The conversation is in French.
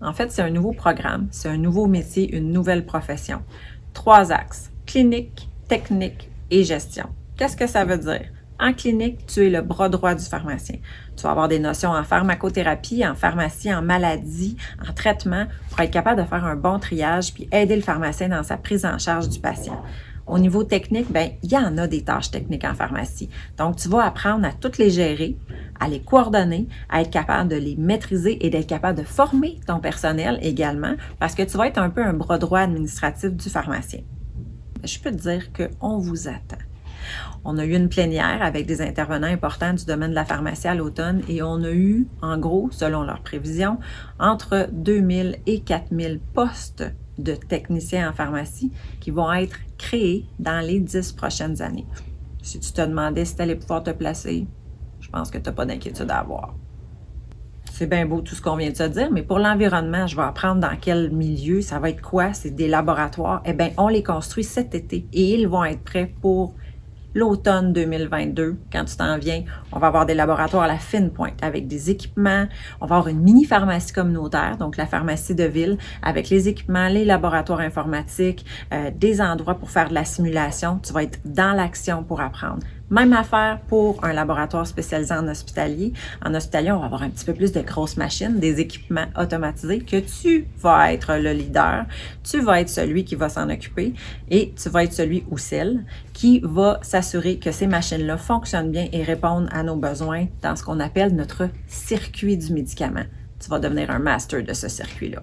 En fait, c'est un nouveau programme, c'est un nouveau métier, une nouvelle profession. 3 axes, clinique, technique et gestion. Qu'est-ce que ça veut dire? En clinique, tu es le bras droit du pharmacien. Tu vas avoir des notions en pharmacothérapie, en pharmacie, en maladie, en traitement, pour être capable de faire un bon triage puis aider le pharmacien dans sa prise en charge du patient. Au niveau technique, bien, il y en a des tâches techniques en pharmacie. Donc, tu vas apprendre à toutes les gérer, à les coordonner, à être capable de les maîtriser et d'être capable de former ton personnel également, parce que tu vas être un peu un bras droit administratif du pharmacien. Je peux te dire qu'on vous attend. On a eu une plénière avec des intervenants importants du domaine de la pharmacie à l'automne et on a eu, en gros, selon leurs prévisions, entre 2000 et 4000 postes de techniciens en pharmacie qui vont être créés dans les 10 prochaines années. Si tu te demandais si tu allais pouvoir te placer, je pense que tu n'as pas d'inquiétude à avoir. C'est bien beau tout ce qu'on vient de se dire, mais pour l'environnement, je vais apprendre dans quel milieu, ça va être quoi, c'est des laboratoires. Eh bien, on les construit cet été et ils vont être prêts pour l'automne 2022, quand tu t'en viens, on va avoir des laboratoires à la fine pointe avec des équipements. On va avoir une mini-pharmacie communautaire, donc la pharmacie de ville, avec les équipements, les laboratoires informatiques, des endroits pour faire de la simulation. Tu vas être dans l'action pour apprendre. Même affaire pour un laboratoire spécialisé en hospitalier. En hospitalier, on va avoir un petit peu plus de grosses machines, des équipements automatisés que tu vas être le leader, tu vas être celui qui va s'en occuper et tu vas être celui ou celle qui va s'assurer que ces machines-là fonctionnent bien et répondent à nos besoins dans ce qu'on appelle notre circuit du médicament. Tu vas devenir un master de ce circuit-là.